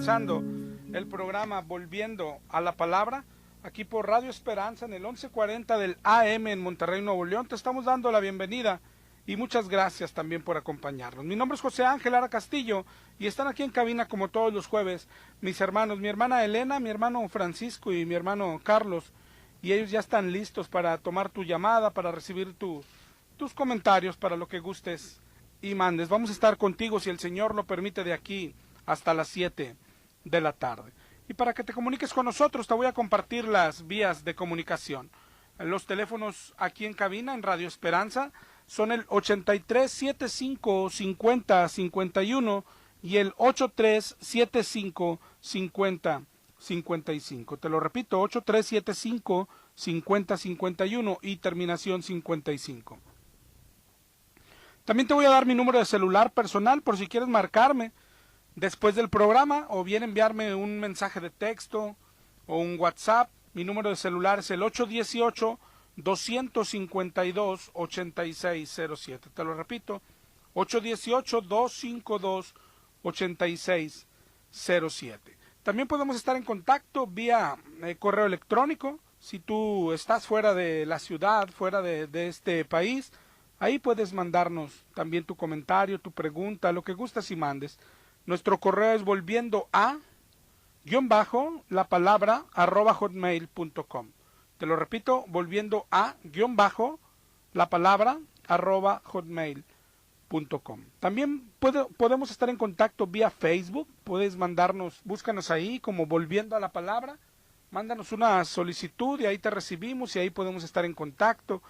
comenzando el programa Volviendo a la Palabra, aquí por Radio Esperanza en el 1140 del AM en Monterrey, Nuevo León. Te estamos dando la bienvenida y muchas gracias también por acompañarnos. Mi nombre es José Ángel Lara Castillo y están aquí en cabina como todos los jueves mis hermanos, mi hermana Elena, mi hermano Francisco y mi hermano Carlos, y ellos ya están listos para tomar tu llamada, para recibir tus comentarios, para lo que gustes y mandes. Vamos a estar contigo, si el Señor lo permite, de aquí hasta las 7 de la tarde. Y para que te comuniques con nosotros, te voy a compartir las vías de comunicación. Los teléfonos aquí en cabina, en Radio Esperanza, son el 8375-5051 y el 8375-5055. Te lo repito, 8375-5051 y terminación 55. También te voy a dar mi número de celular personal por si quieres marcarme después del programa o bien enviarme un mensaje de texto o un WhatsApp. Mi número de celular es el 818-252-8607. Te lo repito, 818-252-8607. También podemos estar en contacto vía correo electrónico. Si tú estás fuera de la ciudad, fuera de este país, ahí puedes mandarnos también tu comentario, tu pregunta, lo que gustas y mandes. Nuestro correo es volviendo a _la palabra @hotmail.com. Te lo repito, volviendo a _la palabra @hotmail.com. También podemos estar en contacto vía Facebook. Puedes mandarnos, búscanos ahí como Volviendo a la Palabra, mándanos una solicitud y ahí te recibimos y ahí podemos estar en contacto.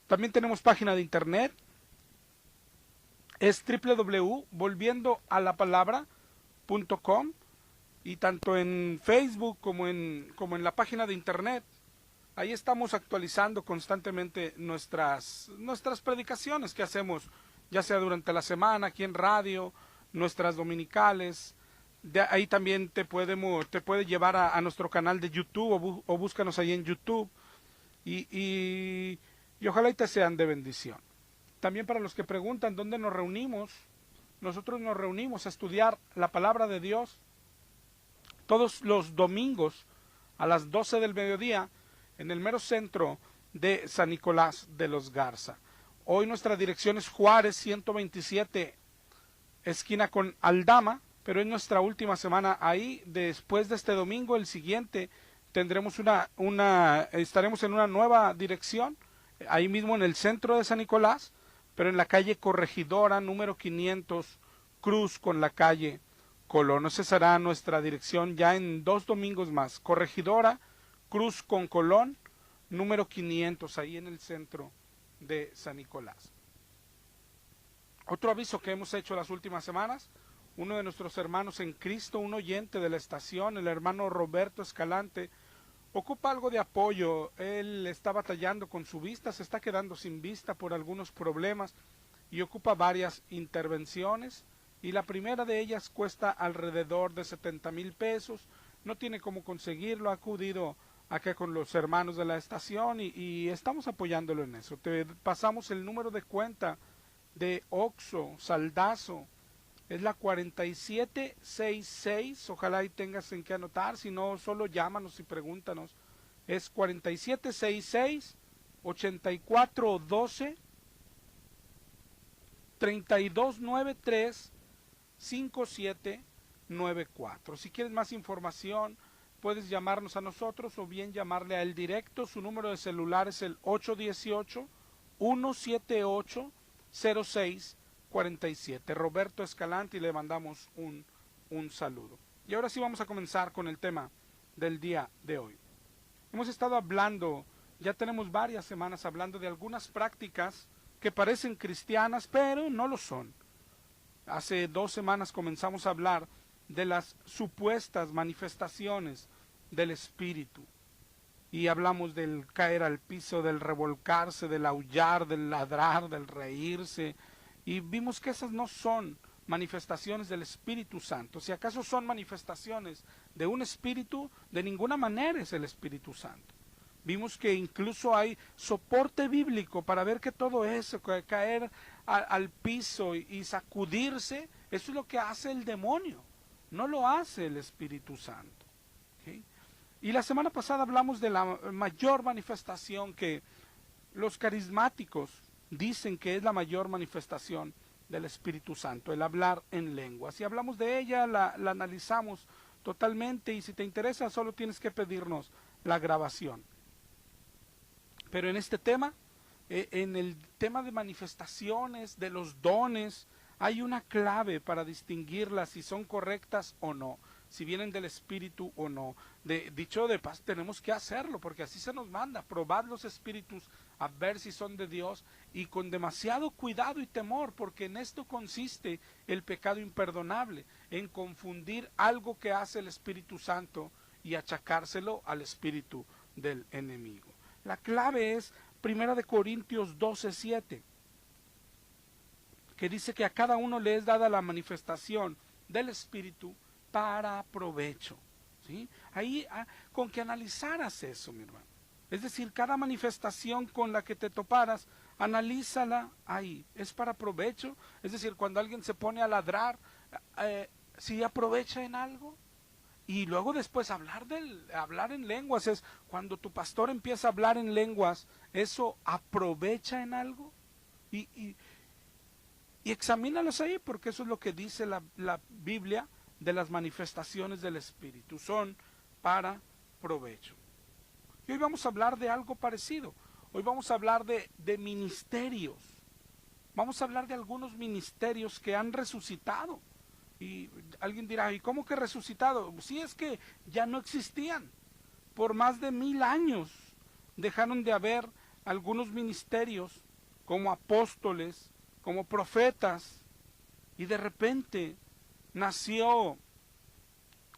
También tenemos página de internet, es www.volviendoalapalabra.com, y tanto en Facebook como en la página de internet, ahí estamos actualizando constantemente nuestras predicaciones que hacemos, ya sea durante la semana, aquí en radio, nuestras dominicales. De ahí también te puede llevar a nuestro canal de YouTube o búscanos ahí en YouTube y ojalá y te sean de bendición. También para los que preguntan dónde nos reunimos, nosotros nos reunimos a estudiar la palabra de Dios todos los domingos a las 12 del mediodía en el mero centro de San Nicolás de los Garza. Hoy nuestra dirección es Juárez 127, esquina con Aldama, pero es nuestra última semana ahí. Después de este domingo, el siguiente, tendremos estaremos en una nueva dirección, ahí mismo en el centro de San Nicolás, pero en la calle Corregidora, número 500, cruz con la calle Colón. Esa será nuestra dirección ya en 2 domingos más. Corregidora, cruz con Colón, número 500, ahí en el centro de San Nicolás. Otro aviso que hemos hecho las últimas semanas: uno de nuestros hermanos en Cristo, un oyente de la estación, el hermano Roberto Escalante, ocupa algo de apoyo. Él está batallando con su vista, se está quedando sin vista por algunos problemas y ocupa varias intervenciones, y la primera de ellas cuesta alrededor de 70,000 pesos. No tiene cómo conseguirlo, ha acudido acá con los hermanos de la estación y estamos apoyándolo en eso. Te pasamos el número de cuenta de Oxxo Saldazo, es la 4766, ojalá y tengas en qué anotar, si no solo llámanos y pregúntanos. Es 4766 8412 3293 5794. Si quieres más información, puedes llamarnos a nosotros o bien llamarle a él directo. Su número de celular es el 818-178-0647. Roberto Escalante, y le mandamos un saludo. Y ahora sí vamos a comenzar con el tema del día de hoy. Hemos estado hablando, ya tenemos varias semanas hablando de algunas prácticas que parecen cristianas, pero no lo son. Hace 2 semanas comenzamos a hablar de las supuestas manifestaciones del Espíritu. Y hablamos del caer al piso, del revolcarse, del aullar, del ladrar, del reírse. Y vimos que esas no son manifestaciones del Espíritu Santo. Si acaso son manifestaciones de un espíritu, de ninguna manera es el Espíritu Santo. Vimos que incluso hay soporte bíblico para ver que todo eso, caer al piso y sacudirse, eso es lo que hace el demonio. no lo hace el Espíritu Santo. ¿Okay? Y la semana pasada hablamos de la mayor manifestación que los carismáticos dicen que es la mayor manifestación del Espíritu Santo, el hablar en lenguas. Y hablamos de ella, la analizamos totalmente, y si te interesa solo tienes que pedirnos la grabación. Pero en este tema, en el tema de manifestaciones, de los dones, hay una clave para distinguirlas si son correctas o no, si vienen del Espíritu o no. Dicho de paz, tenemos que hacerlo, porque así se nos manda, probad los espíritus a ver si son de Dios, y con demasiado cuidado y temor, porque en esto consiste el pecado imperdonable, en confundir algo que hace el Espíritu Santo y achacárselo al espíritu del enemigo. La clave es 1 Corintios 12:7, que dice que a cada uno le es dada la manifestación del Espíritu para provecho. ¿Sí? Ahí, con que analizaras eso, mi hermano. Es decir, cada manifestación con la que te toparas, analízala ahí. ¿Es para provecho? Es decir, cuando alguien se pone a ladrar, ¿sí aprovecha en algo? Y luego después hablar en lenguas, es cuando tu pastor empieza a hablar en lenguas, ¿eso aprovecha en algo? Y examínalos ahí, porque eso es lo que dice la Biblia de las manifestaciones del Espíritu, son para provecho. Y hoy vamos a hablar de algo parecido. Hoy vamos a hablar de ministerios. Vamos a hablar de algunos ministerios que han resucitado. Y alguien dirá, ¿y cómo que resucitado? Sí, es que ya no existían. Por más de 1000 años dejaron de haber algunos ministerios como apóstoles, como profetas, y de repente nació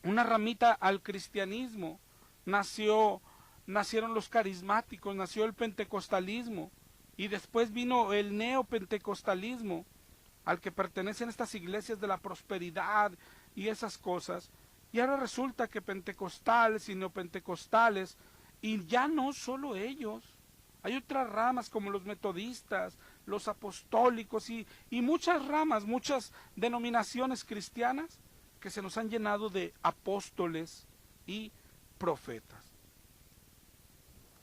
una ramita al cristianismo, nacieron los carismáticos, nació el pentecostalismo, y después vino el neopentecostalismo, al que pertenecen estas iglesias de la prosperidad y esas cosas. Y ahora resulta que pentecostales y neopentecostales, y ya no solo ellos, hay otras ramas como los metodistas, los apostólicos y muchas ramas, muchas denominaciones cristianas que se nos han llenado de apóstoles y profetas.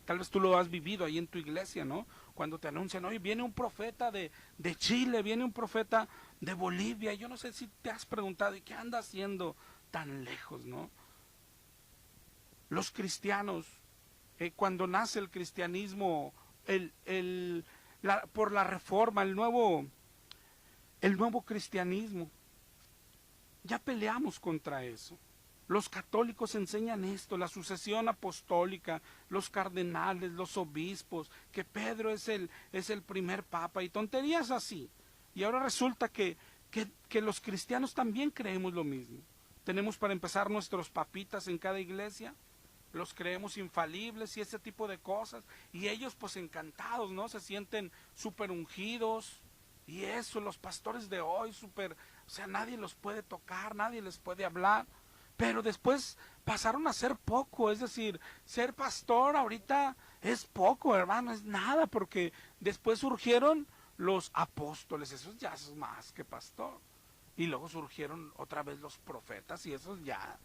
Tal vez tú lo has vivido ahí en tu iglesia, ¿no? Cuando te anuncian, oye, viene un profeta de Chile, viene un profeta de Bolivia. Yo no sé si te has preguntado, ¿y qué anda haciendo tan lejos, no? Los cristianos, cuando nace el cristianismo, por la reforma, el nuevo cristianismo, ya peleamos contra eso. Los católicos enseñan esto, la sucesión apostólica, los cardenales, los obispos, que Pedro es el primer papa y tonterías así. Y ahora resulta que los cristianos también creemos lo mismo. Tenemos para empezar nuestros papitas en cada iglesia, los creemos infalibles y ese tipo de cosas. Y ellos pues encantados, ¿no? Se sienten súper ungidos. Y eso, los pastores de hoy, súper, o sea, nadie los puede tocar, nadie les puede hablar. Pero después pasaron a ser poco, es decir, ser pastor ahorita es poco, hermano, es nada, porque después surgieron los apóstoles, esos ya es más que pastor. Y luego surgieron otra vez los profetas y esos ya,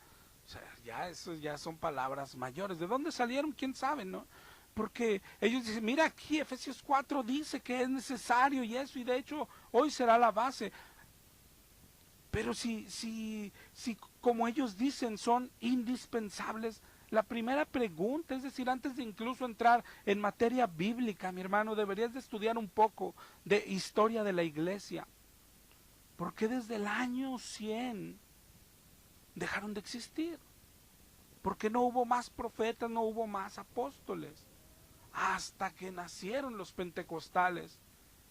o sea, esos ya son palabras mayores. ¿De dónde salieron? ¿Quién sabe, no? Porque ellos dicen, mira aquí, Efesios 4 dice que es necesario y eso, y de hecho hoy será la base. Pero si como ellos dicen son indispensables, la primera pregunta, es decir, antes de incluso entrar en materia bíblica, mi hermano, deberías de estudiar un poco de historia de la iglesia. ¿Por qué desde el año 100 dejaron de existir? ¿Por qué no hubo más profetas, no hubo más apóstoles? Hasta que nacieron los pentecostales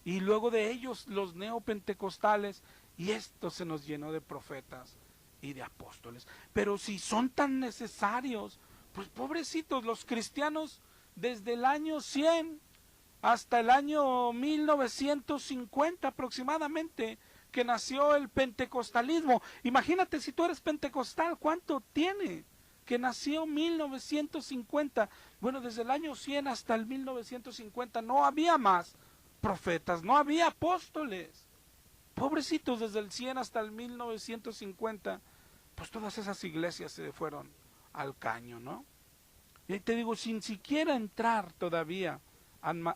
y luego de ellos los neopentecostales, y esto se nos llenó de profetas y de apóstoles. Pero si son tan necesarios, pues pobrecitos los cristianos desde el año 100 hasta el año 1950 aproximadamente, que nació el pentecostalismo. Imagínate si tú eres pentecostal, ¿cuánto tiene? Que nació 1950. Bueno, desde el año 100 hasta el 1950 no había más profetas, no había apóstoles. Pobrecitos, desde el 100 hasta el 1950, pues todas esas iglesias se fueron al caño, ¿no? Y ahí te digo, sin siquiera entrar todavía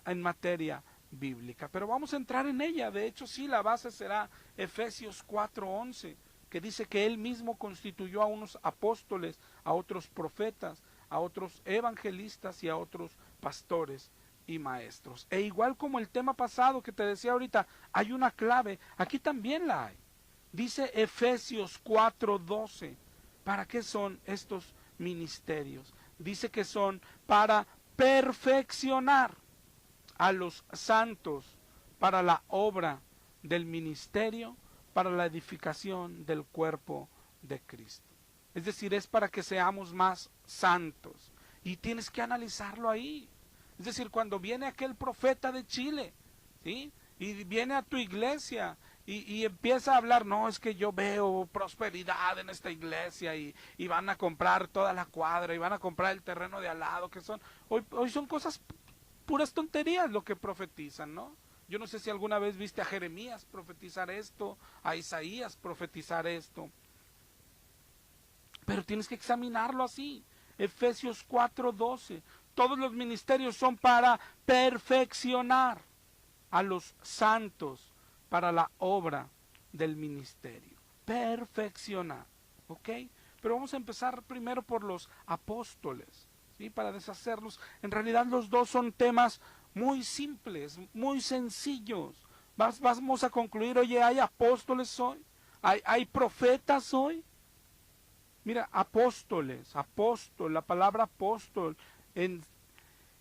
en materia bíblica, pero vamos a entrar en ella. De hecho, sí, la base será Efesios 4:11, que dice que él mismo constituyó a unos apóstoles, a otros profetas, a otros evangelistas y a otros pastores y maestros. E igual como el tema pasado que te decía ahorita, hay una clave, aquí también la hay. Dice Efesios 4:12, ¿para qué son estos ministerios? Dice que son para perfeccionar a los santos para la obra del ministerio, para la edificación del cuerpo de Cristo. Es decir, es para que seamos más santos. Y tienes que analizarlo ahí. Es decir, cuando viene aquel profeta de Chile, ¿sí? Y viene a tu iglesia y empieza a hablar, no, es que yo veo prosperidad en esta iglesia y van a comprar toda la cuadra y van a comprar el terreno de al lado, que son, hoy son cosas puras tonterías lo que profetizan, ¿no? Yo no sé si alguna vez viste a Jeremías profetizar esto, a Isaías profetizar esto, pero tienes que examinarlo así. Efesios 4:12, todos los ministerios son para perfeccionar a los santos para la obra del ministerio. Perfeccionar, ¿ok? Pero vamos a empezar primero por los apóstoles, ¿sí? Para deshacerlos. En realidad los dos son temas muy simples, muy sencillos. Vamos a concluir, oye, ¿hay apóstoles hoy? ¿Hay profetas hoy? Mira, apóstoles, apóstol, la palabra apóstol en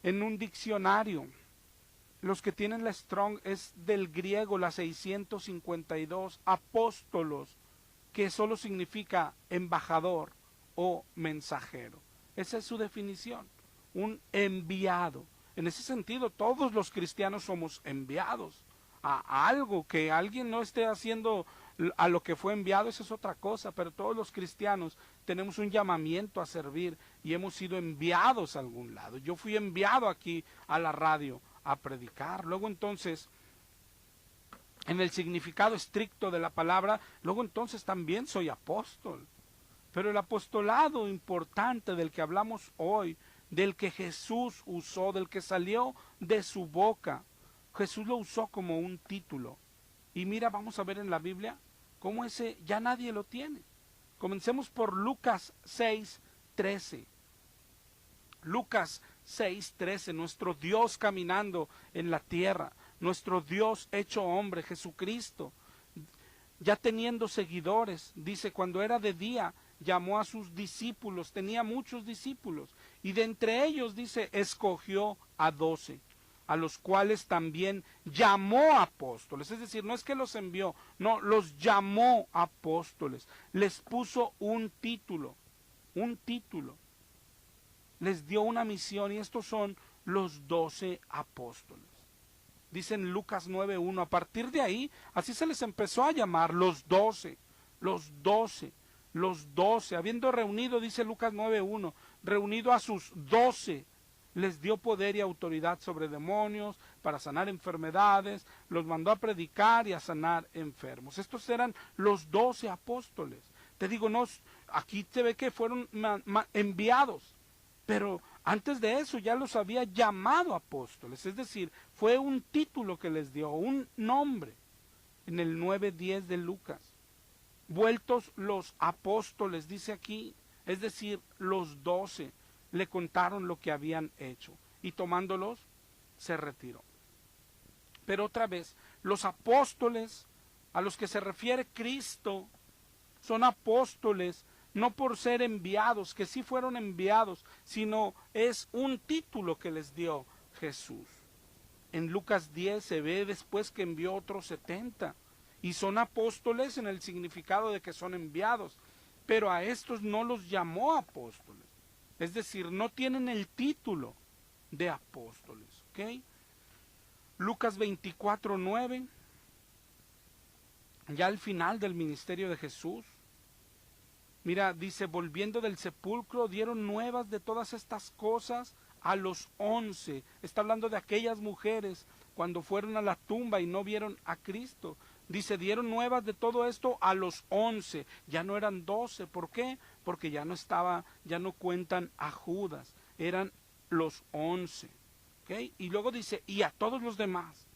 un diccionario, los que tienen la Strong es del griego, la 652, apóstolos, que solo significa embajador o mensajero. Esa es su definición, un enviado. En ese sentido, todos los cristianos somos enviados a algo, que alguien no esté haciendo a lo que fue enviado, eso es otra cosa, pero todos los cristianos tenemos un llamamiento a servir y hemos sido enviados a algún lado. Yo fui enviado aquí a la radio a predicar. Luego entonces, en el significado estricto de la palabra, luego entonces también soy apóstol. Pero el apostolado importante del que hablamos hoy, del que Jesús usó, del que salió de su boca, Jesús lo usó como un título. Y mira, vamos a ver en la Biblia cómo ese ya nadie lo tiene. Comencemos por Lucas 6:13. Lucas 6:13, nuestro Dios caminando en la tierra, nuestro Dios hecho hombre, Jesucristo, ya teniendo seguidores, dice, cuando era de día, llamó a sus discípulos, tenía muchos discípulos, y de entre ellos, dice, escogió a 12, a los cuales también llamó apóstoles, es decir, no es que los envió, no, los llamó apóstoles, les puso un título, les dio una misión, y estos son los 12 apóstoles. Dice en Lucas 9:1, a partir de ahí, así se les empezó a llamar los 12, habiendo reunido, dice Lucas 9:1, reunido a sus 12, les dio poder y autoridad sobre demonios, para sanar enfermedades, los mandó a predicar y a sanar enfermos. Estos eran los 12 apóstoles. Te digo, no, aquí se ve que fueron enviados, pero antes de eso ya los había llamado apóstoles, es decir, fue un título que les dio, un nombre, en el 9:10 de Lucas. Vueltos los apóstoles, dice aquí, es decir, los 12, le contaron lo que habían hecho, y tomándolos, se retiró. Pero otra vez, los apóstoles a los que se refiere Cristo, son apóstoles, no por ser enviados, que sí fueron enviados, sino es un título que les dio Jesús. En Lucas 10 se ve después que envió otros 70, y son apóstoles en el significado de que son enviados, pero a estos no los llamó apóstoles, es decir, no tienen el título de apóstoles, ¿ok? Lucas 24:9, ya al final del ministerio de Jesús, mira, dice, volviendo del sepulcro, dieron nuevas de todas estas cosas a los 11. Está hablando de aquellas mujeres cuando fueron a la tumba y no vieron a Cristo. Dice, dieron nuevas de todo esto a los 11, ya no eran 12. ¿Por qué? Porque ya no cuentan a Judas, eran los 11. ¿Okay? Y luego dice, y a todos los demás,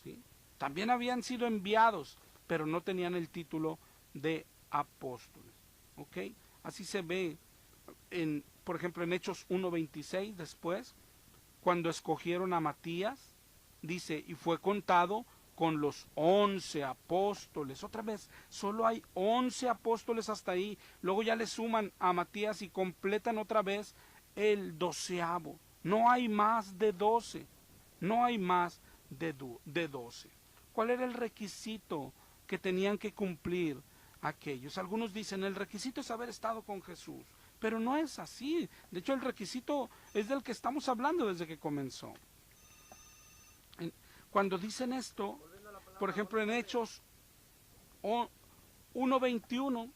¿sí? También habían sido enviados, pero no tenían el título de apóstoles. ¿Okay? Así se ve, por ejemplo, en Hechos 1:26 después, cuando escogieron a Matías, dice, y fue contado con los 11 apóstoles. Otra vez, solo hay 11 apóstoles hasta ahí. Luego ya le suman a Matías y completan otra vez el 12avo. No hay más de 12. No hay más de 12. ¿Cuál era el requisito que tenían que cumplir aquellos? Algunos dicen, el requisito es haber estado con Jesús. Pero no es así. De hecho, el requisito es del que estamos hablando desde que comenzó. Cuando dicen esto, por ejemplo, en Hechos 1:21,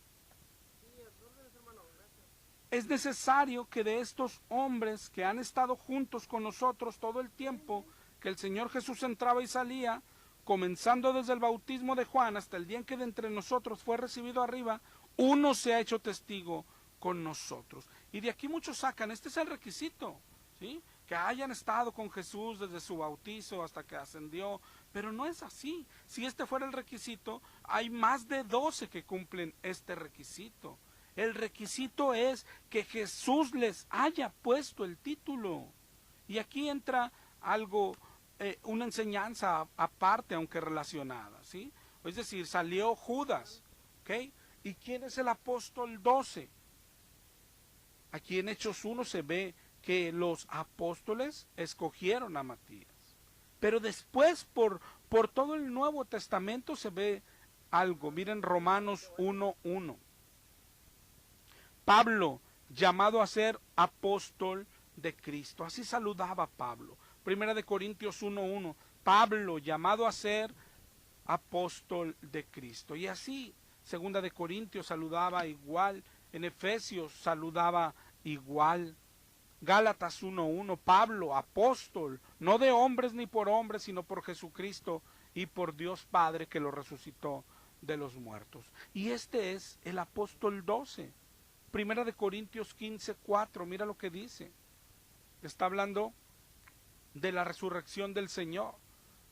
es necesario que de estos hombres que han estado juntos con nosotros todo el tiempo que el Señor Jesús entraba y salía, comenzando desde el bautismo de Juan hasta el día en que de entre nosotros fue recibido arriba, uno se ha hecho testigo con nosotros. Y de aquí muchos sacan, este es el requisito, ¿sí? Que hayan estado con Jesús desde su bautizo hasta que ascendió, pero no es así. Si este fuera el requisito, hay más de 12 que cumplen este requisito. El requisito es que Jesús les haya puesto el título. Y aquí entra algo, una enseñanza aparte, aunque relacionada, ¿sí? Es decir, salió Judas, ¿ok? ¿Y quién es el apóstol 12? Aquí en Hechos 1 se ve que los apóstoles escogieron a Matías. Pero después, por todo el Nuevo Testamento se ve algo. Miren Romanos 1:1. Pablo, llamado a ser apóstol de Cristo. Así saludaba Pablo. Primera de Corintios 1:1. Pablo, llamado a ser apóstol de Cristo. Y así, Segunda de Corintios saludaba igual. En Efesios saludaba igual. Gálatas 1:1. Pablo, apóstol, no de hombres ni por hombres, sino por Jesucristo y por Dios Padre que lo resucitó de los muertos. Y este es el apóstol 12. Primera de Corintios 15:4, mira lo que dice. Está hablando de la resurrección del Señor,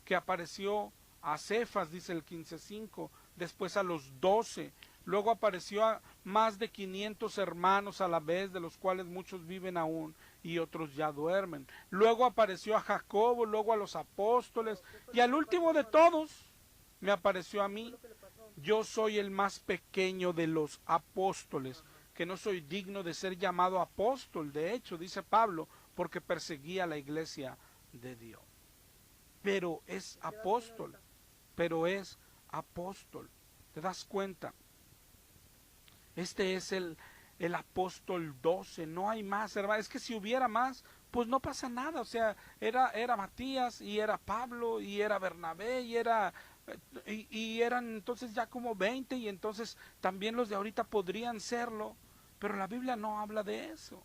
que apareció a Cefas, dice el 15:5, después a los 12, luego apareció a más de 500 hermanos a la vez, de los cuales muchos viven aún y otros ya duermen. Luego apareció a Jacobo, luego a los apóstoles, y al último de todos me apareció a mí. Yo soy el más pequeño de los apóstoles, que no soy digno de ser llamado apóstol, de hecho, dice Pablo, porque perseguía la iglesia de Dios. Pero es apóstol, ¿te das cuenta? Este es el apóstol 12, no hay más, hermano. Es que si hubiera más, pues no pasa nada. O sea, era Matías, y era Pablo, y era Bernabé, y eran entonces ya como 20, y entonces también los de ahorita podrían serlo, pero la Biblia no habla de eso.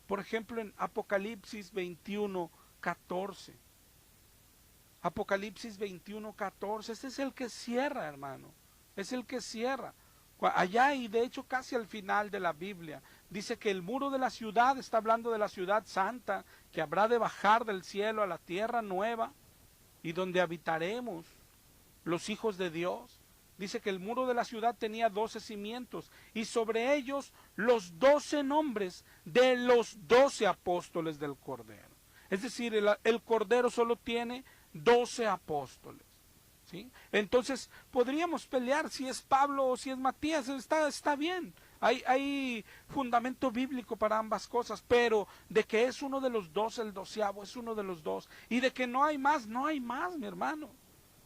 Por ejemplo, en Apocalipsis 21:14. Apocalipsis 21:14, este es el que cierra, hermano, es el que cierra. Allá, y de hecho casi al final de la Biblia, dice que el muro de la ciudad, está hablando de la ciudad santa, que habrá de bajar del cielo a la tierra nueva, y donde habitaremos los hijos de Dios. Dice que el muro de la ciudad tenía 12 cimientos, y sobre ellos los 12 nombres de los 12 apóstoles del Cordero. Es decir, el Cordero solo tiene 12 apóstoles, ¿sí? Entonces podríamos pelear si es Pablo o si es Matías, está bien. Hay fundamento bíblico para ambas cosas, pero de que es uno de los 12, el 12avo es uno de los dos, y de que no hay más, mi hermano.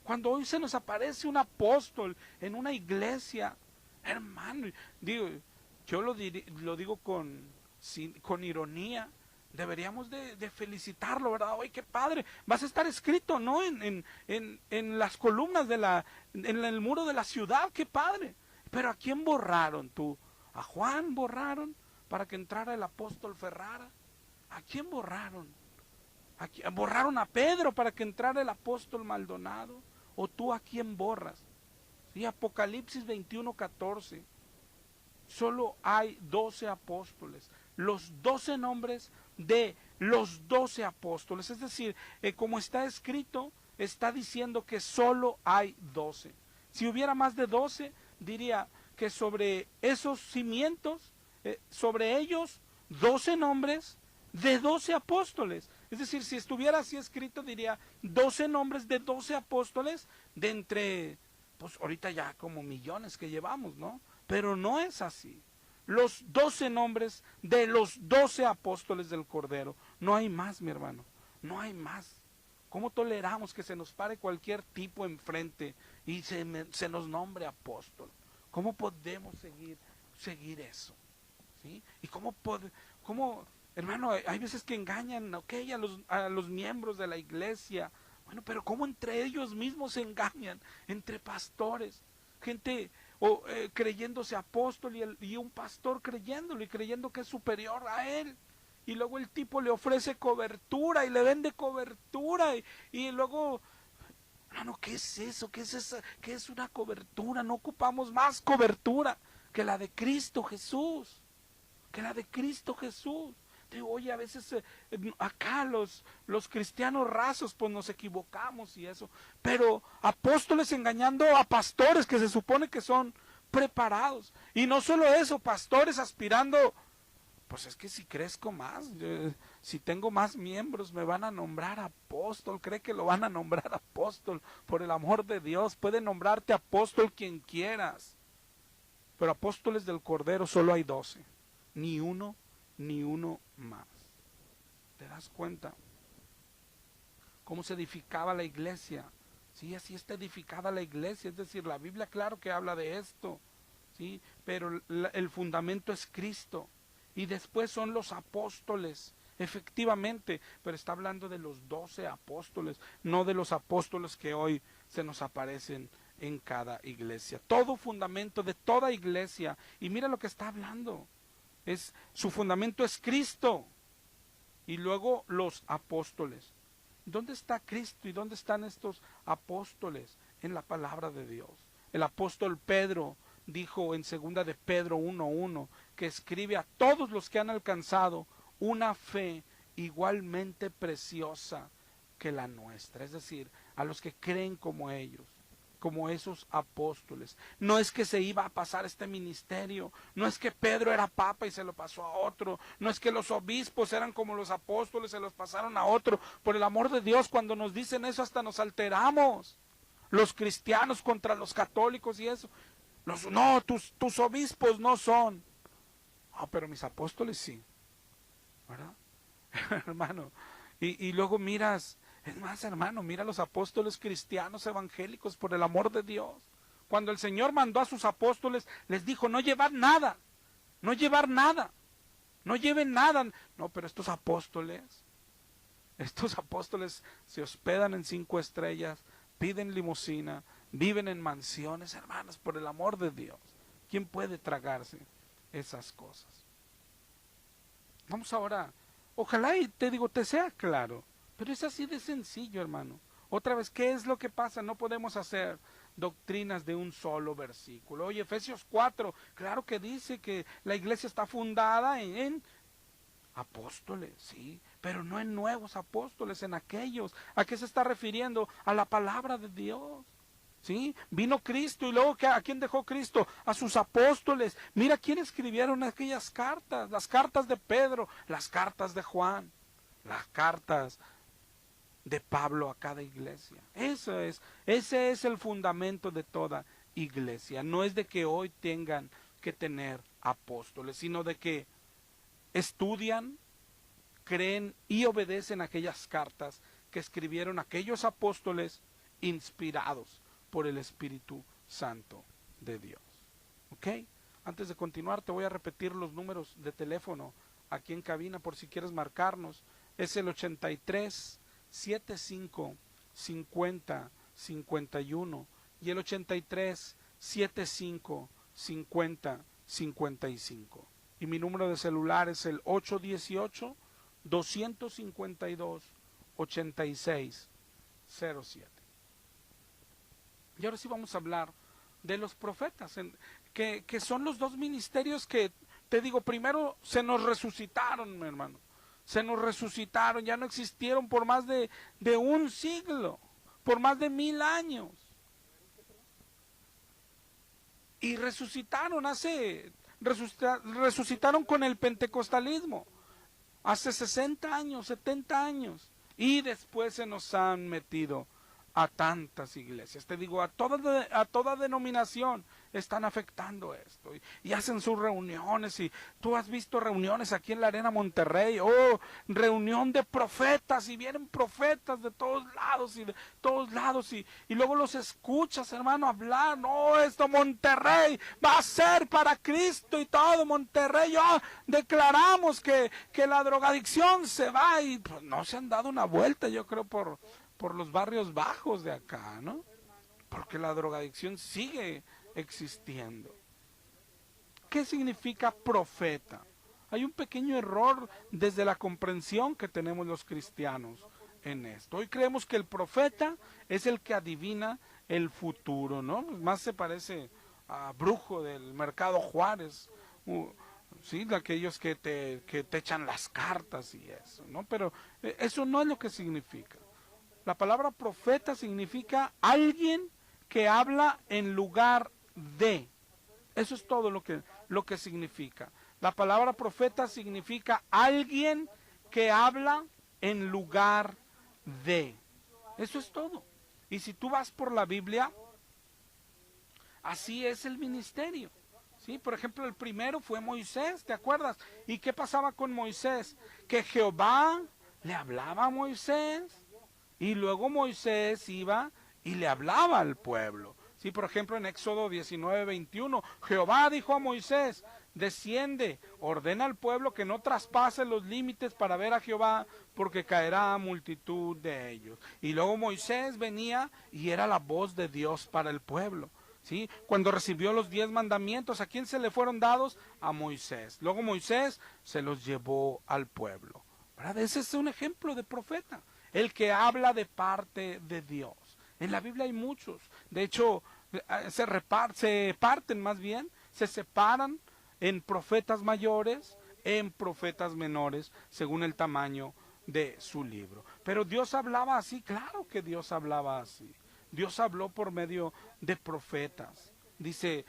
Cuando hoy se nos aparece un apóstol en una iglesia, hermano, digo, yo lo digo con ironía, deberíamos de felicitarlo, ¿verdad? ¡Ay, qué padre! Vas a estar escrito, ¿no? En las columnas en el muro de la ciudad, ¡qué padre! Pero ¿a quién borraron tú? ¿A Juan borraron para que entrara el apóstol Ferrara? ¿A quién borraron? ¿Borraron a Pedro para que entrara el apóstol Maldonado? ¿O tú a quién borras? Y Apocalipsis 21:14. Solo hay 12 apóstoles. Los 12 nombres de los 12 apóstoles. Es decir, como está escrito, está diciendo que solo hay 12. Si hubiera más de 12, diría que sobre esos cimientos, sobre ellos, 12 nombres de 12 apóstoles. Es decir, si estuviera así escrito, diría 12 nombres de 12 apóstoles de entre, pues ahorita ya como millones que llevamos, ¿no? Pero no es así. Los 12 nombres de los 12 apóstoles del Cordero. No hay más, mi hermano. No hay más. ¿Cómo toleramos que se nos pare cualquier tipo enfrente y se nos nombre apóstol? ¿Cómo podemos seguir eso? ¿Sí? ¿Y cómo, hermano, hay veces que engañan, okay, a los miembros de la iglesia? Bueno, pero ¿cómo entre ellos mismos se engañan? Entre pastores, gente creyéndose apóstol y un pastor creyéndolo y creyendo que es superior a él. Y luego el tipo le ofrece cobertura y le vende cobertura y luego, hermano, ¿qué es eso? ¿Qué es esa? ¿Qué es una cobertura? No ocupamos más cobertura que la de Cristo Jesús. Que la de Cristo Jesús. Digo, oye, a veces acá los cristianos rasos pues nos equivocamos y eso, pero apóstoles engañando a pastores que se supone que son preparados, y no solo eso, pastores aspirando, pues es que si crezco más, si tengo más miembros me van a nombrar apóstol, cree que lo van a nombrar apóstol, por el amor de Dios, puede nombrarte apóstol quien quieras, pero apóstoles del Cordero solo hay 12, ni uno más. ¿Te das cuenta? ¿Cómo se edificaba la iglesia? Sí, así está edificada la iglesia, es decir, la Biblia claro que habla de esto, sí, pero el fundamento es Cristo, y después son los apóstoles, efectivamente, pero está hablando de los 12 apóstoles, no de los apóstoles que hoy se nos aparecen en cada iglesia. Todo fundamento de toda iglesia, y mira lo que está hablando, su fundamento es Cristo y luego los apóstoles. ¿Dónde está Cristo y dónde están estos apóstoles? En la palabra de Dios. El apóstol Pedro dijo en segunda de Pedro 1:1 que escribe a todos los que han alcanzado una fe igualmente preciosa que la nuestra, es decir, a los que creen como ellos, como esos apóstoles. No es que se iba a pasar este ministerio, no es que Pedro era papa y se lo pasó a otro, no es que los obispos eran como los apóstoles, se los pasaron a otro. Por el amor de Dios, cuando nos dicen eso hasta nos alteramos, los cristianos contra los católicos y eso. No, tus obispos no son. Pero mis apóstoles sí, ¿verdad? Hermano, y luego miras, es más, hermano, mira los apóstoles cristianos evangélicos, por el amor de Dios. Cuando el Señor mandó a sus apóstoles, les dijo, no llevar nada, no llevar nada, no lleven nada. No, pero estos apóstoles se hospedan en 5 estrellas, piden limusina, viven en mansiones, hermanos, por el amor de Dios. ¿Quién puede tragarse esas cosas? Vamos ahora, ojalá y te sea claro, pero es así de sencillo, hermano. Otra vez, ¿qué es lo que pasa? No podemos hacer doctrinas de un solo versículo. Oye, Efesios 4, claro que dice que la iglesia está fundada en apóstoles, sí, pero no en nuevos apóstoles, en aquellos. ¿A qué se está refiriendo? A la palabra de Dios. ¿Sí? Vino Cristo y luego ¿a quién dejó Cristo? A sus apóstoles. Mira quién escribieron aquellas cartas, las cartas de Pedro, las cartas de Juan, las cartas de Pablo a cada iglesia. Ese es el fundamento de toda iglesia. No es de que hoy tengan que tener apóstoles, sino de que estudian, creen y obedecen aquellas cartas que escribieron aquellos apóstoles inspirados por el Espíritu Santo de Dios. ¿Ok? Antes de continuar te voy a repetir los números de teléfono aquí en cabina por si quieres marcarnos. Es el 83 75 50 51 y el 83 75 50 55. Y mi número de celular es el 818 252 8607. Y ahora sí vamos a hablar de los profetas, que son los dos ministerios que, te digo, primero se nos resucitaron, mi hermano, se nos resucitaron, ya no existieron por más de un siglo, por más de 1000 años, y resucitaron con el pentecostalismo, hace 60 años, 70 años, y después se nos han metido a tantas iglesias, te digo, a toda denominación están afectando esto, y hacen sus reuniones, y tú has visto reuniones aquí en la Arena Monterrey, reunión de profetas, y vienen profetas de todos lados, y luego los escuchas, hermano, hablar, no, esto Monterrey va a ser para Cristo, y todo Monterrey, declaramos que la drogadicción se va, y pues no se han dado una vuelta, yo creo, por los barrios bajos de acá, ¿no? Porque la drogadicción sigue existiendo. ¿Qué significa profeta? Hay un pequeño error desde la comprensión que tenemos los cristianos en esto. Hoy creemos que el profeta es el que adivina el futuro, ¿no? Más se parece a brujo del mercado Juárez, sí, de aquellos que te echan las cartas y eso, ¿no? Pero eso no es lo que significa. La palabra profeta significa alguien que habla en lugar de. Eso es todo lo que significa. La palabra profeta significa alguien que habla en lugar de. Eso es todo. Y si tú vas por la Biblia, así es el ministerio. ¿Sí? Por ejemplo, el primero fue Moisés, ¿te acuerdas? ¿Y qué pasaba con Moisés? Que Jehová le hablaba a Moisés, y luego Moisés iba y le hablaba al pueblo. Sí, por ejemplo, en Éxodo 19:21, Jehová dijo a Moisés, desciende, ordena al pueblo que no traspase los límites para ver a Jehová, porque caerá multitud de ellos. Y luego Moisés venía y era la voz de Dios para el pueblo. ¿Sí? Cuando recibió los 10 mandamientos, ¿a quién se le fueron dados? A Moisés. Luego Moisés se los llevó al pueblo. ¿Verdad? Ese es un ejemplo de profeta, el que habla de parte de Dios. En la Biblia hay muchos. De hecho, se parten más bien, se separan en profetas mayores, en profetas menores, según el tamaño de su libro. Pero Dios hablaba así, claro que Dios hablaba así. Dios habló por medio de profetas. Dice,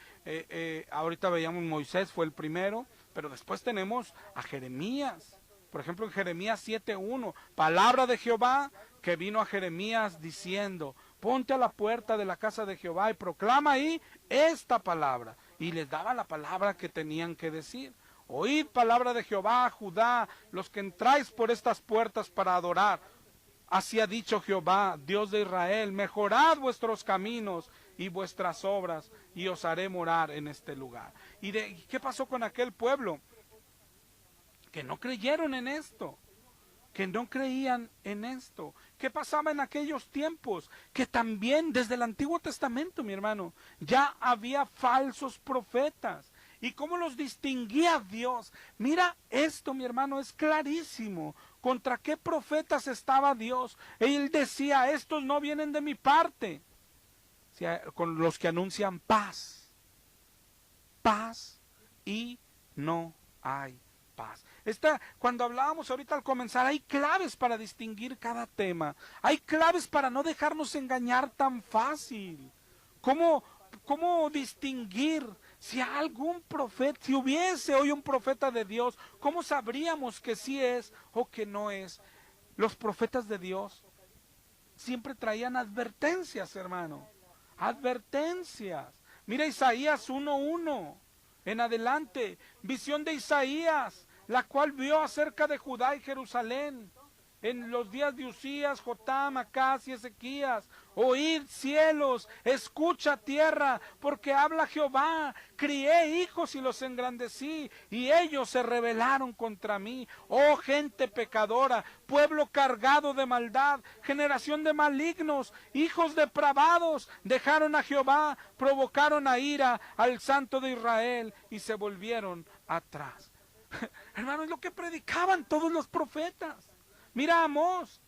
ahorita veíamos Moisés fue el primero, pero después tenemos a Jeremías. Por ejemplo, en Jeremías 7:1, palabra de Jehová que vino a Jeremías diciendo, ponte a la puerta de la casa de Jehová y proclama ahí esta palabra. Y les daba la palabra que tenían que decir. Oíd palabra de Jehová, Judá, los que entráis por estas puertas para adorar. Así ha dicho Jehová, Dios de Israel, mejorad vuestros caminos y vuestras obras, y os haré morar en este lugar. ¿Y qué pasó con aquel pueblo? Que no creyeron en esto, que no creían en esto. ¿Qué pasaba en aquellos tiempos? Que también desde el Antiguo Testamento, mi hermano, ya había falsos profetas. ¿Y cómo los distinguía Dios? Mira, esto, mi hermano, es clarísimo. ¿Contra qué profetas estaba Dios? Él decía, estos no vienen de mi parte. O sea, con los que anuncian paz. Paz y no hay paz. Cuando hablábamos ahorita al comenzar, hay claves para distinguir cada tema. Hay claves para no dejarnos engañar tan fácil. ¿Cómo distinguir si algún profeta, si hubiese hoy un profeta de Dios, cómo sabríamos que sí es o que no es? Los profetas de Dios siempre traían advertencias, hermano. Advertencias. Mira Isaías 1:1 en adelante, visión de Isaías, la cual vio acerca de Judá y Jerusalén en los días de Usías, Jotam, Acaz y Ezequías. Oíd cielos, escucha tierra, porque habla Jehová. Crié hijos y los engrandecí, y ellos se rebelaron contra mí. Oh gente pecadora, pueblo cargado de maldad, generación de malignos, hijos depravados, dejaron a Jehová, provocaron a ira al Santo de Israel, y se volvieron atrás. Hermanos, es lo que predicaban todos los profetas. Mira Amós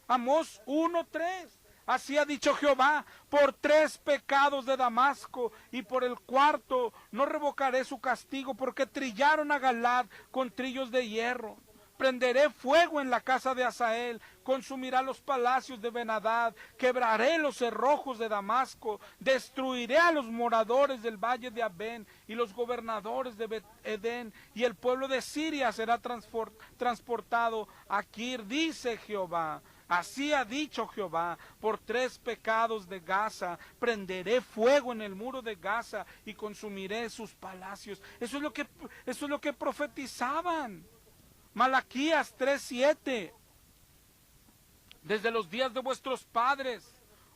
1:3. Así ha dicho Jehová, por 3 pecados de Damasco, y por el cuarto no revocaré su castigo, porque trillaron a Galaad con trillos de hierro. Prenderé fuego en la casa de Hazael, consumirá los palacios de Ben-Hadad, quebraré los cerrojos de Damasco, destruiré a los moradores del valle de Abén y los gobernadores de Bet-Edén, y el pueblo de Siria será transportado a Kir, dice Jehová. Así ha dicho Jehová, por 3 pecados de Gaza, prenderé fuego en el muro de Gaza y consumiré sus palacios. Eso es lo que profetizaban. Malaquías 3:7. Desde los días de vuestros padres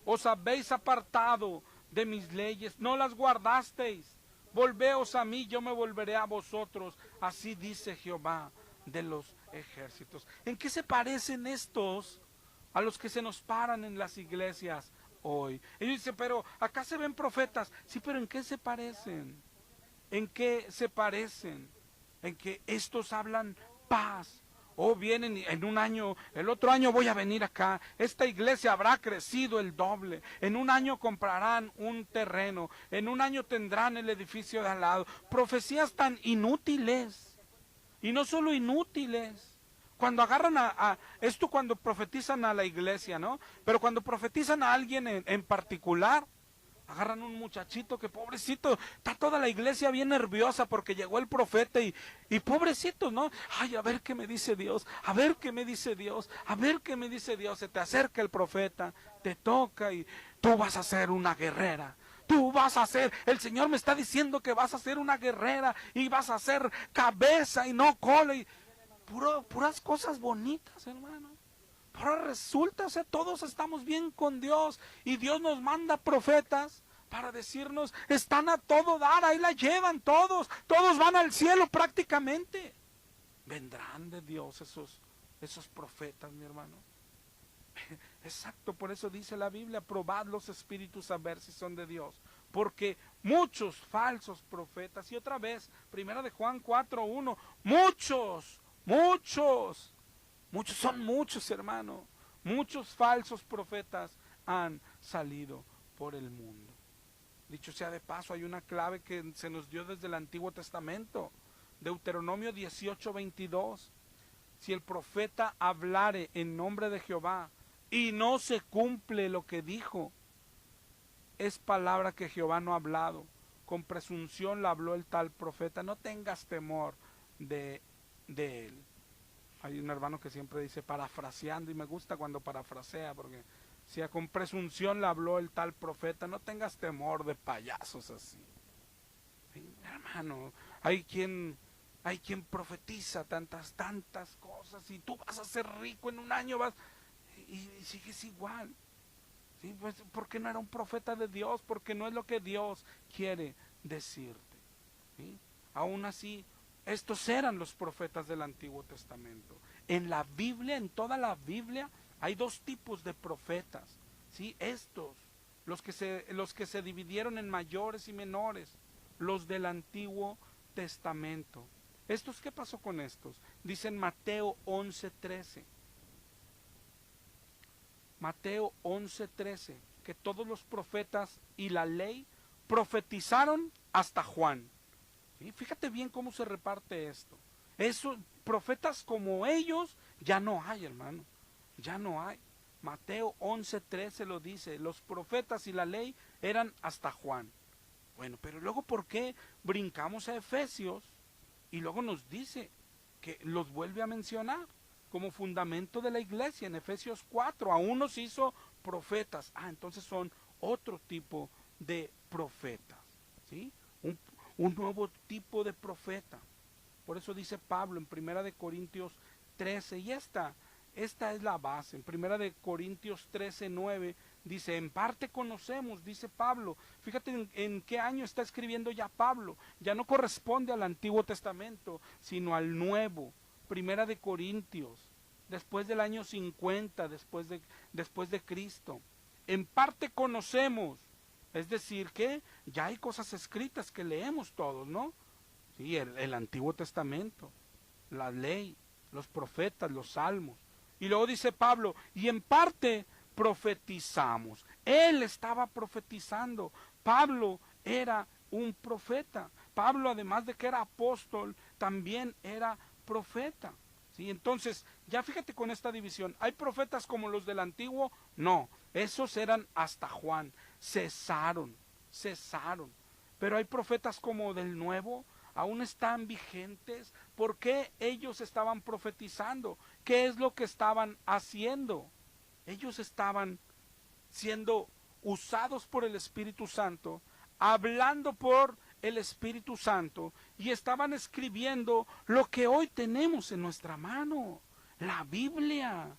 os habéis apartado de mis leyes, no las guardasteis. Volveos a mí, yo me volveré a vosotros. Así dice Jehová de los ejércitos. ¿En qué se parecen estos a los que se nos paran en las iglesias hoy? Ellos dicen, pero acá se ven profetas. Sí, pero ¿en qué se parecen? ¿En qué se parecen? En que estos hablan paz. O vienen en un año, el otro año voy a venir acá, esta iglesia habrá crecido el doble, en un año comprarán un terreno, en un año tendrán el edificio de al lado. Profecías tan inútiles, y no solo inútiles. Cuando agarran esto cuando profetizan a la iglesia, ¿no? Pero cuando profetizan a alguien en particular, agarran un muchachito que pobrecito, está toda la iglesia bien nerviosa porque llegó el profeta y pobrecito, ¿no? Ay, a ver qué me dice Dios, a ver qué me dice Dios, a ver qué me dice Dios. Se te acerca el profeta, te toca y tú vas a ser una guerrera. Tú vas a ser, el Señor me está diciendo que vas a ser una guerrera y vas a ser cabeza y no cola. Y puras cosas bonitas, hermano. Ahora resulta, o sea, todos estamos bien con Dios y Dios nos manda profetas para decirnos, están a todo dar, ahí la llevan todos van al cielo prácticamente. Vendrán de Dios esos profetas, mi hermano. Exacto, por eso dice la Biblia, probad los espíritus a ver si son de Dios, porque muchos falsos profetas, y otra vez, primera de Juan 4:1, son muchos, hermano. Muchos falsos profetas han salido por el mundo. Dicho sea de paso, hay una clave que se nos dio desde el Antiguo Testamento. Deuteronomio 18:22. Si el profeta hablare en nombre de Jehová y no se cumple lo que dijo, es palabra que Jehová no ha hablado. Con presunción la habló el tal profeta. No tengas temor de él. Hay un hermano que siempre dice parafraseando, y me gusta cuando parafrasea, porque si con presunción le habló el tal profeta, no tengas temor de payasos así. ¿Sí? Hermano, hay quien profetiza tantas cosas, y tú vas a ser rico en un año, y sigues igual. ¿Sí? Pues, porque no era un profeta de Dios, porque no es lo que Dios quiere decirte. ¿Sí? Aún así, estos eran los profetas del Antiguo Testamento. En la Biblia, en toda la Biblia, hay 2 tipos de profetas. ¿Sí? Estos, los que se dividieron en mayores y menores, los del Antiguo Testamento. ¿Estos qué pasó con estos? Dice en Mateo 11:13. Mateo 11:13, que todos los profetas y la ley profetizaron hasta Juan. ¿Sí? Fíjate bien cómo se reparte esto. Esos profetas como ellos ya no hay, hermano. Ya no hay. Mateo 11:13 lo dice. Los profetas y la ley eran hasta Juan. Bueno, pero luego ¿por qué brincamos a Efesios? Y luego nos dice que los vuelve a mencionar como fundamento de la iglesia en Efesios 4. A unos hizo profetas. Entonces son otro tipo de profetas. ¿Sí? Un nuevo tipo de profeta. Por eso dice Pablo en 1 Corintios 13, y esta es la base. En 1 Corintios 13:9 dice, en parte conocemos, dice Pablo. Fíjate en qué año está escribiendo ya Pablo. Ya no corresponde al Antiguo Testamento, sino al Nuevo. 1 Corintios, después del año 50, después de Cristo. En parte conocemos. Es decir, que ya hay cosas escritas que leemos todos, ¿no? Sí, el Antiguo Testamento, la ley, los profetas, los salmos. Y luego dice Pablo, y en parte profetizamos. Él estaba profetizando. Pablo era un profeta. Pablo, además de que era apóstol, también era profeta. ¿Sí? Entonces, ya fíjate con esta división. ¿Hay profetas como los del antiguo? No, esos eran hasta Juan. Cesaron. Pero hay profetas como del nuevo, aún están vigentes. ¿Por qué ellos estaban profetizando? ¿Qué es lo que estaban haciendo? Ellos estaban siendo usados por el Espíritu Santo, hablando por el Espíritu Santo, y estaban escribiendo lo que hoy tenemos en nuestra mano, la Biblia.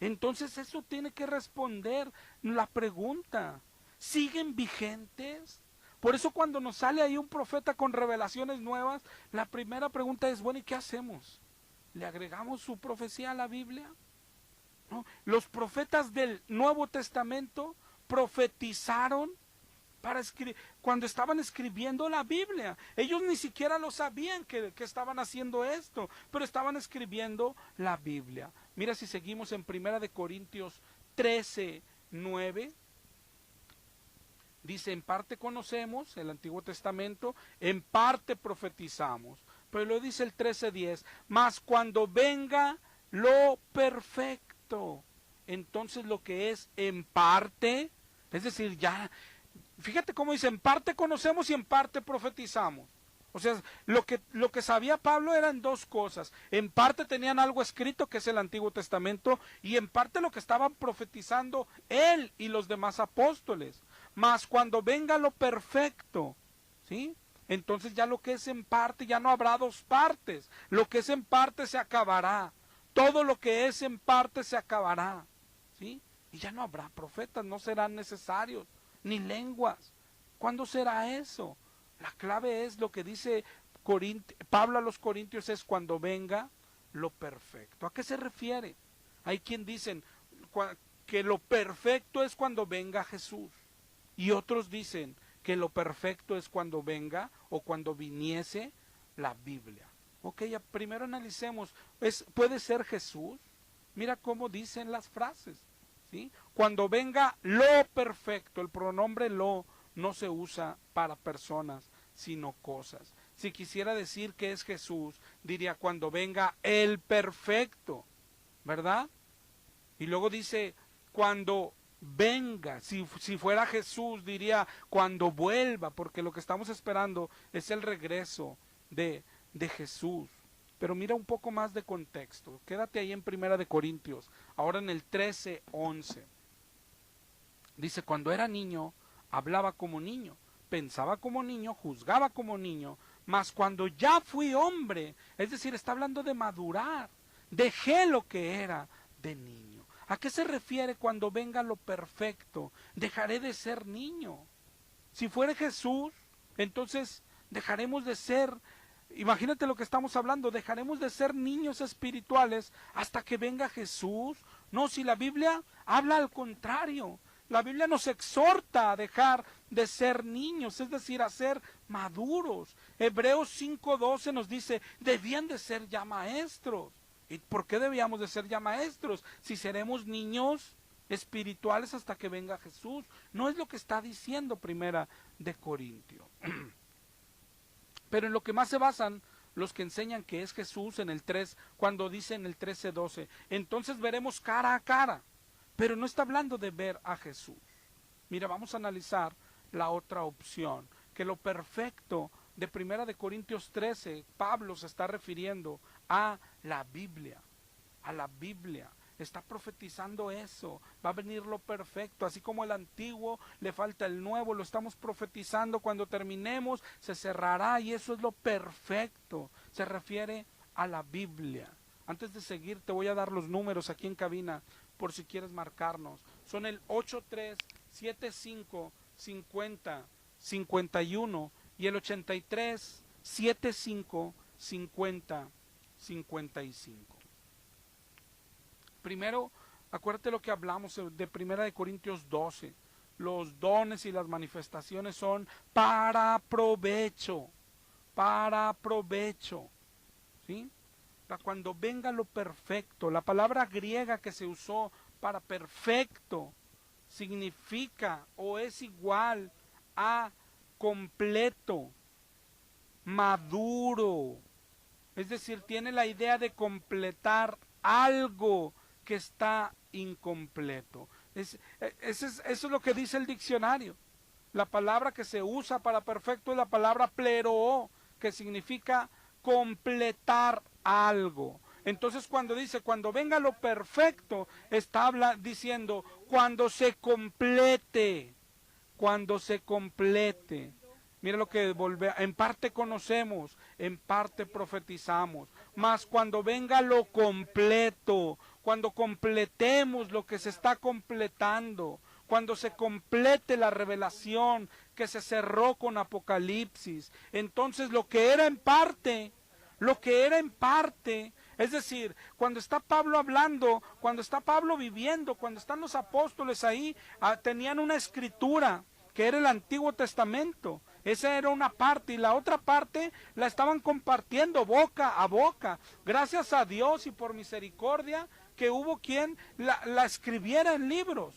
Entonces eso tiene que responder la pregunta, ¿siguen vigentes? Por eso cuando nos sale ahí un profeta con revelaciones nuevas, la primera pregunta es, bueno, ¿y qué hacemos? ¿Le agregamos su profecía a la Biblia? ¿No? Los profetas del Nuevo Testamento profetizaron cuando estaban escribiendo la Biblia. Ellos ni siquiera lo sabían que estaban haciendo esto, pero estaban escribiendo la Biblia. Mira, si seguimos en 1 Corintios 13:9, dice, en parte conocemos el Antiguo Testamento, en parte profetizamos. Pero lo dice el 13:10, mas cuando venga lo perfecto, entonces lo que es en parte, es decir, ya, fíjate cómo dice, en parte conocemos y en parte profetizamos. O sea, lo que sabía Pablo eran dos cosas. En parte tenían algo escrito, que es el Antiguo Testamento, y en parte lo que estaban profetizando él y los demás apóstoles. Mas cuando venga lo perfecto, ¿sí? Entonces ya lo que es en parte, ya no habrá dos partes. Lo que es en parte se acabará. Todo lo que es en parte se acabará, ¿sí? Y ya no habrá profetas, no serán necesarios, ni lenguas. ¿Cuándo será eso? La clave es lo que dice Pablo a los Corintios, es cuando venga lo perfecto. ¿A qué se refiere? Hay quien dicen que lo perfecto es cuando venga Jesús. Y otros dicen que lo perfecto es cuando venga o cuando viniese la Biblia. Ok, ya primero analicemos, ¿puede ser Jesús? Mira cómo dicen las frases, ¿sí? Cuando venga lo perfecto, el pronombre lo no se usa para personas, sino cosas. Si quisiera decir que es Jesús, diría cuando venga el perfecto, ¿verdad? Y luego dice cuando venga, si fuera Jesús diría cuando vuelva, porque lo que estamos esperando es el regreso de Jesús. Pero mira un poco más de contexto, quédate ahí en 1 Corintios, ahora en el 13:11. Dice, cuando era niño, hablaba como niño, pensaba como niño, juzgaba como niño, mas cuando ya fui hombre, es decir, está hablando de madurar, dejé lo que era de niño. ¿A qué se refiere cuando venga lo perfecto? Dejaré de ser niño. Si fuera Jesús, entonces dejaremos de ser, imagínate lo que estamos hablando, dejaremos de ser niños espirituales hasta que venga Jesús. No, si la Biblia habla al contrario. La Biblia nos exhorta a dejar de ser niños, es decir, a ser maduros. Hebreos 5:12 nos dice, debían de ser ya maestros. ¿Y por qué debíamos de ser ya maestros? Si seremos niños espirituales hasta que venga Jesús. No es lo que está diciendo 1 Corintios. Pero en lo que más se basan los que enseñan que es Jesús en el 3, cuando dice en el 13:12, entonces veremos cara a cara. Pero no está hablando de ver a Jesús. Mira, vamos a analizar la otra opción, que lo perfecto de 1 Corintios 13, Pablo se está refiriendo a la Biblia, está profetizando eso, va a venir lo perfecto, así como el antiguo le falta el nuevo, lo estamos profetizando, cuando terminemos se cerrará y eso es lo perfecto, se refiere a la Biblia. Antes de seguir te voy a dar los números aquí en cabina por si quieres marcarnos. Son el 83-75-50-51 y el 83-75-50-55. Primero, acuérdate lo que hablamos de 1 Corintios 12. Los dones y las manifestaciones son para provecho, ¿sí? Cuando venga lo perfecto, la palabra griega que se usó para perfecto significa o es igual a completo, maduro. Es decir, tiene la idea de completar algo que está incompleto. Eso es lo que dice el diccionario. La palabra que se usa para perfecto es la palabra pleroo, que significa completar algo. Entonces cuando dice, cuando venga lo perfecto, está diciendo, cuando se complete, cuando se complete. Mira lo que en parte conocemos, en parte profetizamos, mas cuando venga lo completo, cuando completemos lo que se está completando, cuando se complete la revelación que se cerró con Apocalipsis, entonces lo que era en parte, es decir, cuando está Pablo hablando, cuando está Pablo viviendo, cuando están los apóstoles ahí, tenían una escritura que era el Antiguo Testamento. Esa era una parte, y la otra parte la estaban compartiendo boca a boca. Gracias a Dios y por misericordia que hubo quien la escribiera en libros,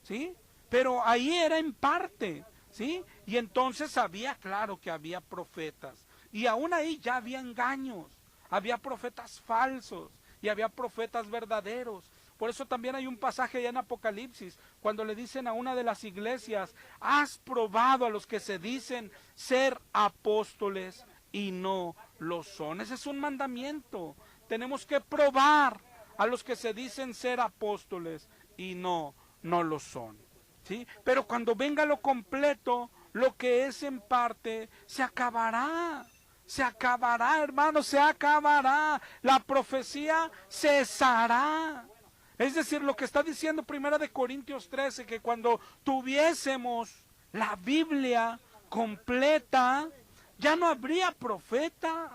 ¿sí? Pero ahí era en parte, ¿sí? Y entonces había, claro que había profetas, y aún ahí ya había engaños, había profetas falsos y había profetas verdaderos. Por eso también hay un pasaje allá en Apocalipsis, cuando le dicen a una de las iglesias, has probado a los que se dicen ser apóstoles y no lo son. Ese es un mandamiento. Tenemos que probar a los que se dicen ser apóstoles y no lo son, ¿sí? Pero cuando venga lo completo, lo que es en parte se acabará. Se acabará, hermano, se acabará. La profecía cesará. Es decir, lo que está diciendo Primera de Corintios 13, que cuando tuviésemos la Biblia completa, ya no habría profetas.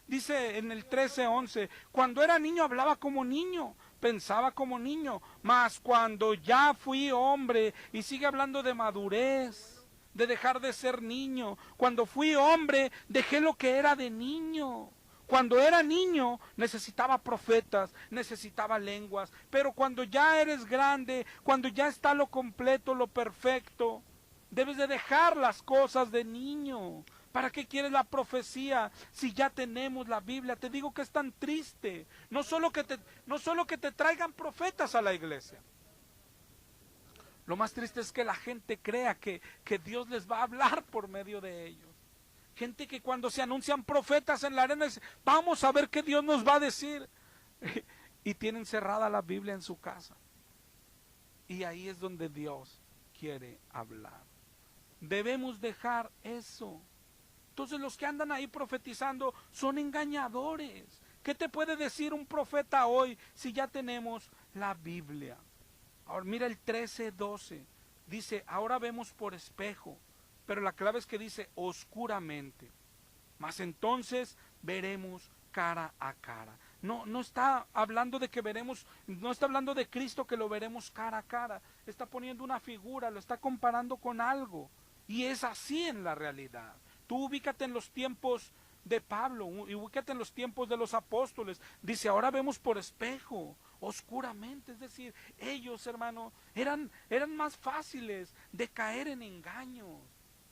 Dice en el 13:11, cuando era niño hablaba como niño, pensaba como niño, mas cuando ya fui hombre, y sigue hablando de madurez, de dejar de ser niño. Cuando fui hombre, dejé lo que era de niño. Cuando era niño, necesitaba profetas, necesitaba lenguas. Pero cuando ya eres grande, cuando ya está lo completo, lo perfecto, debes de dejar las cosas de niño. ¿Para qué quieres la profecía si ya tenemos la Biblia? Te digo que es tan triste. No solo que te traigan profetas a la iglesia. Lo más triste es que la gente crea que Dios les va a hablar por medio de ellos. Gente que cuando se anuncian profetas en la arena dice, vamos a ver qué Dios nos va a decir. Y tienen cerrada la Biblia en su casa. Y ahí es donde Dios quiere hablar. Debemos dejar eso. Entonces los que andan ahí profetizando son engañadores. ¿Qué te puede decir un profeta hoy si ya tenemos la Biblia? Ahora mira el 13:12, dice, ahora vemos por espejo, pero la clave es que dice oscuramente, mas entonces veremos cara a cara. No está hablando de que veremos, no está hablando de Cristo que lo veremos cara a cara, está poniendo una figura, lo está comparando con algo, y es así en la realidad. Tú ubícate en los tiempos de Pablo, y ubícate en los tiempos de los apóstoles, dice, ahora vemos por espejo, oscuramente, es decir, ellos, hermano, eran más fáciles de caer en engaños,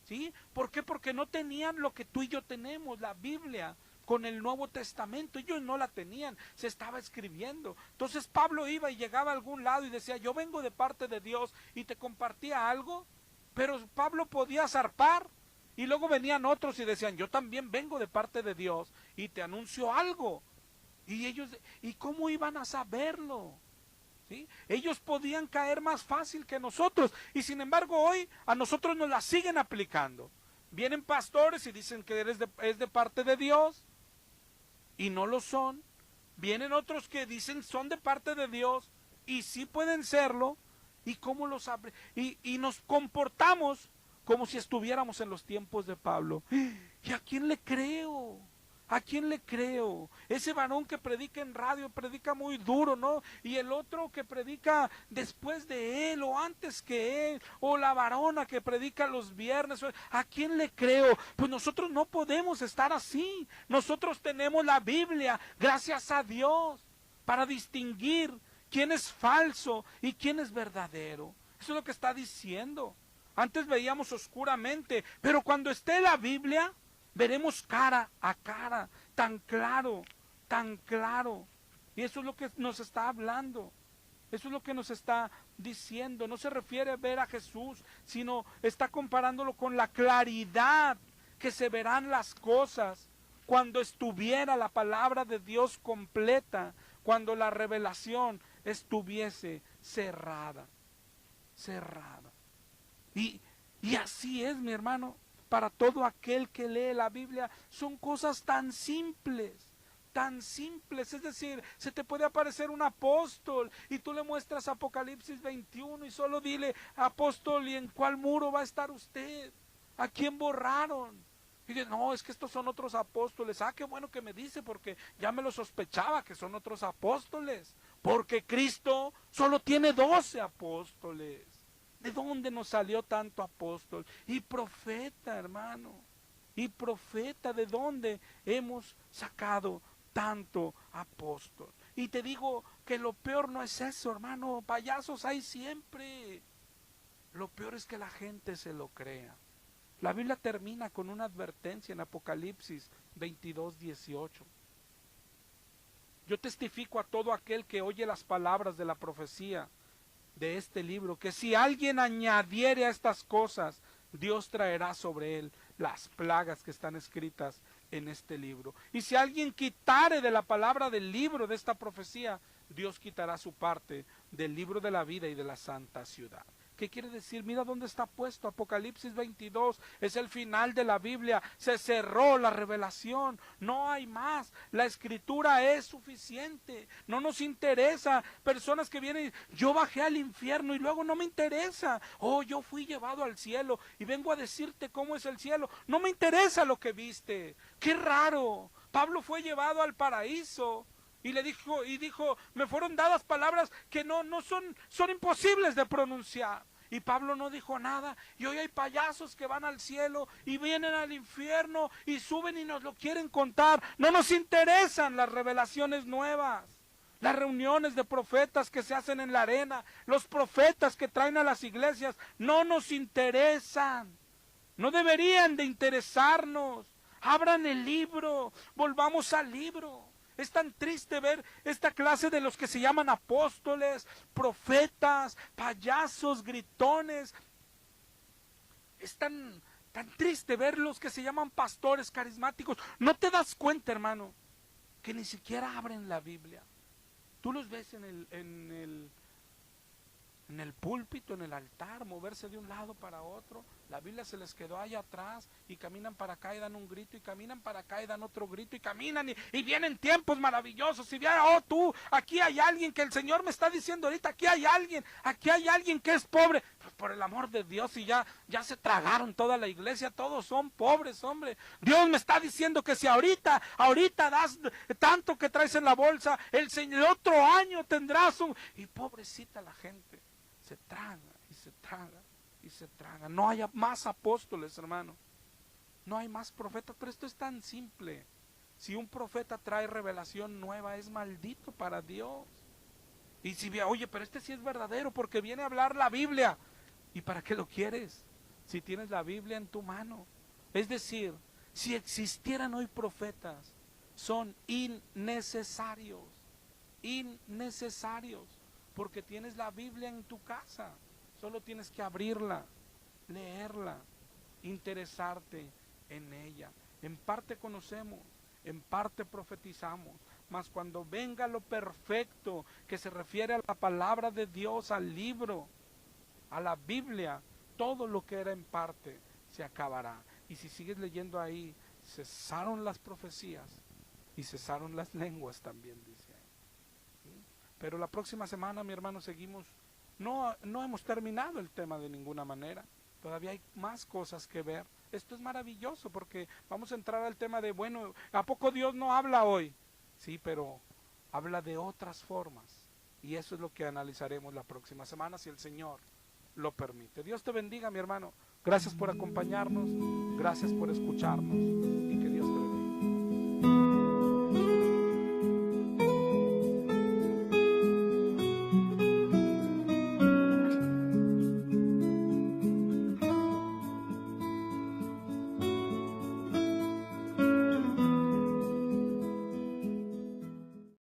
¿sí? ¿Por qué? Porque no tenían lo que tú y yo tenemos, la Biblia, con el Nuevo Testamento. Ellos no la tenían, se estaba escribiendo. Entonces Pablo iba y llegaba a algún lado y decía, yo vengo de parte de Dios, y te compartía algo, pero Pablo podía zarpar, y luego venían otros y decían, yo también vengo de parte de Dios, y te anuncio algo. Y ellos, ¿y cómo iban a saberlo? ¿Sí? Ellos podían caer más fácil que nosotros, y sin embargo hoy a nosotros nos la siguen aplicando. Vienen pastores y dicen que es de parte de Dios, y no lo son. Vienen otros que dicen son de parte de Dios, y sí pueden serlo, y cómo lo saben, y nos comportamos como si estuviéramos en los tiempos de Pablo. ¿Y a quién le creo? ¿A quién le creo? Ese varón que predica en radio predica muy duro, ¿no? Y el otro que predica después de él o antes que él, o la varona que predica los viernes. ¿A quién le creo? Pues nosotros no podemos estar así. Nosotros tenemos la Biblia, gracias a Dios, para distinguir quién es falso y quién es verdadero. Eso es lo que está diciendo. Antes veíamos oscuramente, pero cuando esté la Biblia, veremos cara a cara, tan claro, tan claro. Y eso es lo que nos está hablando. Eso es lo que nos está diciendo. No se refiere a ver a Jesús, sino está comparándolo con la claridad que se verán las cosas cuando estuviera la palabra de Dios completa, cuando la revelación estuviese cerrada. Cerrada. Y así es, mi hermano, para todo aquel que lee la Biblia, son cosas tan simples, es decir, se te puede aparecer un apóstol y tú le muestras Apocalipsis 21 y solo dile, apóstol, ¿y en cuál muro va a estar usted? ¿A quién borraron? Y dice, no, es que estos son otros apóstoles. Ah, qué bueno que me dice, porque ya me lo sospechaba que son otros apóstoles, porque Cristo solo tiene 12 apóstoles. ¿De dónde nos salió tanto apóstol? Y profeta, hermano. Y profeta, ¿de dónde hemos sacado tanto apóstol? Y te digo que lo peor no es eso, hermano. Payasos hay siempre. Lo peor es que la gente se lo crea. La Biblia termina con una advertencia en Apocalipsis 22:18. Yo testifico a todo aquel que oye las palabras de la profecía de este libro, que si alguien añadiere a estas cosas, Dios traerá sobre él las plagas que están escritas en este libro. Y si alguien quitare de la palabra del libro de esta profecía, Dios quitará su parte del libro de la vida y de la santa ciudad. ¿Qué quiere decir? Mira dónde está puesto. Apocalipsis 22 es el final de la Biblia. Se cerró la revelación. No hay más. La escritura es suficiente. No nos interesa personas que vienen y yo bajé al infierno y luego no me interesa. Oh, yo fui llevado al cielo y vengo a decirte cómo es el cielo. No me interesa lo que viste. Qué raro. Pablo fue llevado al paraíso. Y dijo, me fueron dadas palabras que no son imposibles de pronunciar. Y Pablo no dijo nada. Y hoy hay payasos que van al cielo y vienen al infierno y suben y nos lo quieren contar. No nos interesan las revelaciones nuevas, las reuniones de profetas que se hacen en la arena, los profetas que traen a las iglesias, no nos interesan. No deberían de interesarnos. Abran el libro, volvamos al libro. Es tan triste ver esta clase de los que se llaman apóstoles, profetas, payasos, gritones. Es tan triste ver los que se llaman pastores carismáticos. ¿No te das cuenta, hermano, que ni siquiera abren la Biblia? Tú los ves en el púlpito, en el altar, moverse de un lado para otro. La Biblia se les quedó allá atrás y caminan para acá y dan un grito y caminan para acá y dan otro grito y caminan y vienen tiempos maravillosos y vienen, oh tú, aquí hay alguien que el Señor me está diciendo ahorita, aquí hay alguien que es pobre. Pues por el amor de Dios, y ya se tragaron toda la iglesia, todos son pobres, hombre. Dios me está diciendo que si ahorita das tanto que traes en la bolsa, el otro año tendrás un... Y pobrecita la gente, se traga y se traga y se traga. No hay más apóstoles, hermano. No hay más profetas, pero esto es tan simple. Si un profeta trae revelación nueva, es maldito para Dios. Y si ve, oye, pero este sí es verdadero porque viene a hablar la Biblia. ¿Y para qué lo quieres? Si tienes la Biblia en tu mano. Es decir, si existieran hoy profetas, son innecesarios. Innecesarios. Porque tienes la Biblia en tu casa. Solo tienes que abrirla, leerla, interesarte en ella. En parte conocemos, en parte profetizamos, mas cuando venga lo perfecto, que se refiere a la palabra de Dios, al libro, a la Biblia, todo lo que era en parte se acabará. Y si sigues leyendo ahí, cesaron las profecías y cesaron las lenguas también, dice ahí. Pero la próxima semana, mi hermano, seguimos. No hemos terminado el tema de ninguna manera. Todavía hay más cosas que ver. Esto es maravilloso porque vamos a entrar al tema de, bueno, ¿a poco Dios no habla hoy? Sí, pero habla de otras formas. Y eso es lo que analizaremos la próxima semana, si el Señor lo permite. Dios te bendiga, mi hermano. Gracias por acompañarnos. Gracias por escucharnos. Y que